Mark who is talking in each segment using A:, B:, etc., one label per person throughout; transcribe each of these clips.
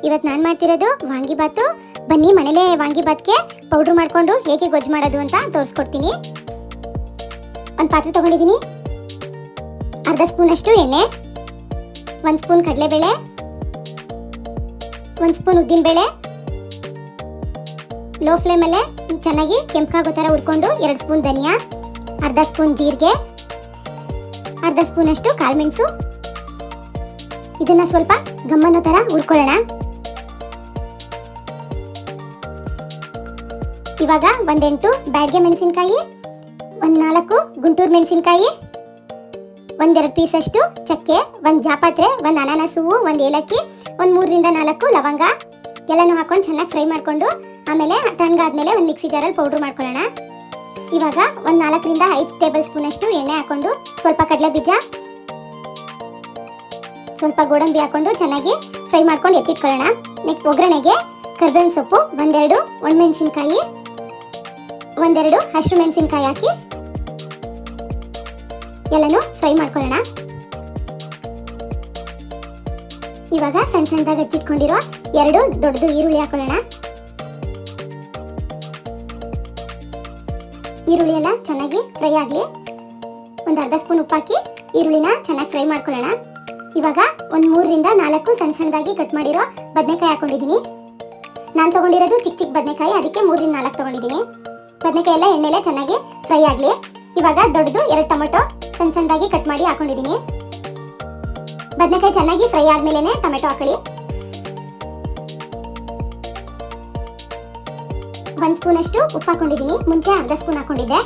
A: ಇವತ್ತು ನಾನು ಮಾಡ್ತಿರೋದು ವಾಂಗಿಬಾತು. ಬನ್ನಿ ಮನೇಲೇ ವಾಂಗಿಬಾತ್ಗೆ ಪೌಡ್ರ್ ಮಾಡಿಕೊಂಡು ಹೇಗೆ ಗೊಜ್ಜು ಮಾಡೋದು ಅಂತ ತೋರಿಸ್ಕೊಡ್ತೀನಿ. ಒಂದು ಪಾತ್ರೆ ತೊಗೊಂಡಿದ್ದೀನಿ. ಅರ್ಧ ಸ್ಪೂನಷ್ಟು ಎಣ್ಣೆ, 1 ಸ್ಪೂನ್ ಕಡಲೆಬೇಳೆ, 1 ಸ್ಪೂನ್ ಉದ್ದಿನಬೇಳೆ. ಲೋ ಫ್ಲೇಮಲ್ಲೇ ಚೆನ್ನಾಗಿ ಕೆಂಪಾಗೋ ಥರ ಹುರ್ಕೊಂಡು 2 ಸ್ಪೂನ್ ಧನಿಯಾ, ಅರ್ಧ ಸ್ಪೂನ್ ಜೀರಿಗೆ, ಅರ್ಧ ಸ್ಪೂನಷ್ಟು ಕಾಳುಮೆಣಸು. ಇದನ್ನ ಸ್ವಲ್ಪ ಗಮ್ಮನೋ ಥರ ಹುರ್ಕೊಳ್ಳೋಣ. ಇವಾಗ 1 8 ಬ್ಯಾಡ್ಗೆ ಮೆಣಸಿನಕಾಯಿ, 1 4 ಗುಂಟೂರು ಮೆಣಸಿನಕಾಯಿ, 1 2 ಪೀಸಷ್ಟು ಚಕ್ಕೆ, 1 ಜಾಪತ್ರೆ, 1 ಅನಾನಸ್ ಹೂವು, 1 ಏಲಕ್ಕಿ, 1 3 ರಿಂದ 4 ಲವಂಗ ಎಲ್ಲನೂ ಹಾಕೊಂಡು ಚೆನ್ನಾಗಿ ಫ್ರೈ ಮಾಡಿಕೊಂಡು ಆಮೇಲೆ ತಣ್ಣಗಾದ್ಮೇಲೆ ಒಂದು ಮಿಕ್ಸಿ ಜಾರಲ್ಲಿ ಪೌಡ್ರ್ ಮಾಡ್ಕೊಳ್ಳೋಣ. ಇವಾಗ 1 4 ರಿಂದ 5 ಟೇಬಲ್ ಸ್ಪೂನ್ ಅಷ್ಟು ಎಣ್ಣೆ ಹಾಕೊಂಡು ಸ್ವಲ್ಪ ಕಡಲೆ ಬೀಜ, ಸ್ವಲ್ಪ ಗೋಡಂಬಿ ಹಾಕೊಂಡು ಚೆನ್ನಾಗಿ ಫ್ರೈ ಮಾಡ್ಕೊಂಡು ಎತ್ತಿಟ್ಕೊಳ್ಳೋಣ. ನೆಕ್ಸ್ಟ್ ಒಗ್ಗರಣೆಗೆ ಕರಿಬೇವಿನ ಸೊಪ್ಪು, 1 2 ಒಣಮೆಣಸಿನಕಾಯಿ, 1 2 ಹಸಿರು ಮೆಣಸಿನಕಾಯಿ ಹಾಕಿ ಎಲ್ಲನೂ ಫ್ರೈ ಮಾಡ್ಕೊಳ್ಳೋಣ. ಇವಾಗ ಸಣ್ಣ ಸಣ್ಣದಾಗಿ ಹಚ್ಚಿಟ್ಕೊಂಡಿರೋ 2 ದೊಡ್ಡದು ಈರುಳ್ಳಿ ಹಾಕೊಳ್ಳೋಣ. ಈರುಳ್ಳಿ ಎಲ್ಲ ಚೆನ್ನಾಗಿ ಫ್ರೈ ಆಗಲಿ. ಒಂದು ಅರ್ಧ ಸ್ಪೂನ್ ಉಪ್ಪು ಹಾಕಿ ಈರುಳ್ಳಿನ ಚೆನ್ನಾಗಿ ಫ್ರೈ ಮಾಡ್ಕೊಳ್ಳೋಣ. ಇವಾಗ 1 3 ರಿಂದ 4 ಸಣ್ಣ ಸಣ್ಣದಾಗಿ ಕಟ್ ಮಾಡಿರೋ ಬದನೆಕಾಯಿ ಹಾಕೊಂಡಿದ್ದೀನಿ. ನಾನು ತೊಗೊಂಡಿರೋದು ಚಿಕ್ಕ ಚಿಕ್ಕ ಬದನೆಕಾಯಿ, ಅದಕ್ಕೆ 3 ರಿಂದ 4 ತೊಗೊಂಡಿದ್ದೀನಿ. ಬದನೆಕಾಯಿ ಎಲ್ಲ ಎಣ್ಣೆಲೆ ಚೆನ್ನಾಗಿ ಫ್ರೈ ಆಗಲಿ. ಇವಾಗ ದೊಡ್ಡದು 2 ಟೊಮೆಟೊ ಸಣ್ಣ ಸಣ್ಣದಾಗಿ ಕಟ್ ಮಾಡಿ ಹಾಕೊಂಡಿದ್ದೀನಿ. ಬದನೆಕಾಯಿ ಚೆನ್ನಾಗಿ ಫ್ರೈ ಆದ್ಮೇಲೆ ಟೊಮೆಟೊ ಹಾಕೊಳ್ಳಿ. 1 ಸ್ಪೂನ್ ಅಷ್ಟು ಉಪ್ಪು ಹಾಕೊಂಡಿದ್ದೀನಿ, ಮುಂಚೆ ಅರ್ಧ ಸ್ಪೂನ್ ಹಾಕೊಂಡಿದ್ದೆ.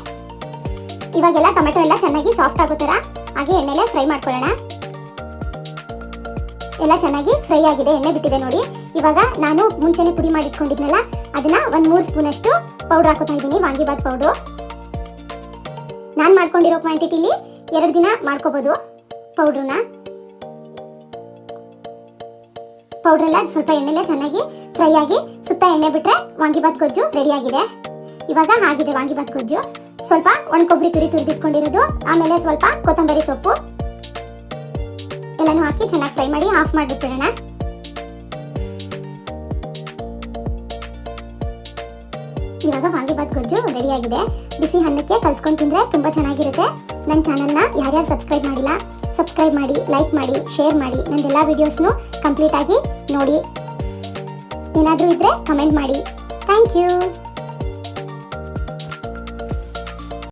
A: ಇವಾಗೆಲ್ಲ ಟೊಮೆಟೊ ಎಲ್ಲ ಚೆನ್ನಾಗಿ ಸಾಫ್ಟ್ ಆಗೋ ಥರ ಹಾಗೆ ಎಣ್ಣೆಲೆ ಫ್ರೈ ಮಾಡ್ಕೊಳ್ಳೋಣ. ಎಲ್ಲ ಚೆನ್ನಾಗಿ ಫ್ರೈ ಆಗಿದೆ, ಎಣ್ಣೆ ಬಿಟ್ಟಿದೆ ನೋಡಿ. ಇವಾಗ ನಾನು ಮುಂಚೆನೆ ಪುಡಿ ಮಾಡಿಟ್ಕೊಂಡಿದ್ನಲ್ಲ ಅದನ್ನ 1 3 ಸ್ಪೂನ್ ಅಷ್ಟು ಪೌಡ್ರ್ ಹಾಕೋತಾ ಇದ್ದೀನಿ, ವಾಂಗಿಬಾತ್ ಪೌಡ್ರು. ನಾನು ಮಾಡ್ಕೊಂಡಿರೋ ಕ್ವಾಂಟಿಟಿಲಿ 2 ದಿನ ಮಾಡ್ಕೋಬೋದು ಪೌಡ್ರನ್ನ. ಪೌಡ್ರೆಲ್ಲ ಸ್ವಲ್ಪ ಎಣ್ಣೆಲೆ ಚೆನ್ನಾಗಿ ಫ್ರೈ ಆಗಿ ಸುತ್ತ ಎಣ್ಣೆ ಬಿಟ್ಟರೆ ವಾಂಗಿಬಾತ್ ಗೊಜ್ಜು ರೆಡಿಯಾಗಿದೆ. ಇವಾಗ ಆಗಿದೆ ವಾಂಗಿಬಾತ್ ಗೊಜ್ಜು. ಸ್ವಲ್ಪ ಒಣ ಕೊಬ್ಬರಿ ತುರಿದಿಟ್ಕೊಂಡಿರೋದು, ಆಮೇಲೆ ಸ್ವಲ್ಪ ಕೊತ್ತಂಬರಿ ಸೊಪ್ಪು ಎಲ್ಲನೂ ಹಾಕಿ ಚೆನ್ನಾಗಿ ಫ್ರೈ ಮಾಡಿ ಆಫ್ ಮಾಡಿಬಿಟ್ಬಿಡೋಣ. ಇವಾಗ ವಾಂಗಿಬಾತ್ ಗೊಜ್ಜು ರೆಡಿಯಾಗಿದೆ. ಬಿಸಿ ಅನ್ನಕ್ಕೆ ಕಲ್ಸ್ಕೊಂಡು ತಿಂದರೆ ತುಂಬ ಚೆನ್ನಾಗಿರುತ್ತೆ. ನನ್ನ ಚಾನಲ್ನ ಯಾರ್ಯಾರು ಸಬ್ಸ್ಕ್ರೈಬ್ ಮಾಡಿಲ್ಲ ಸಬ್ಸ್ಕ್ರೈಬ್ ಮಾಡಿ, ಲೈಕ್ ಮಾಡಿ, ಶೇರ್ ಮಾಡಿ. ನಂದೆಲ್ಲ ವೀಡಿಯೋಸ್ನು ಕಂಪ್ಲೀಟಾಗಿ ನೋಡಿ. ಏನಾದರೂ ಇದ್ದರೆ ಕಮೆಂಟ್ ಮಾಡಿ. Thank you.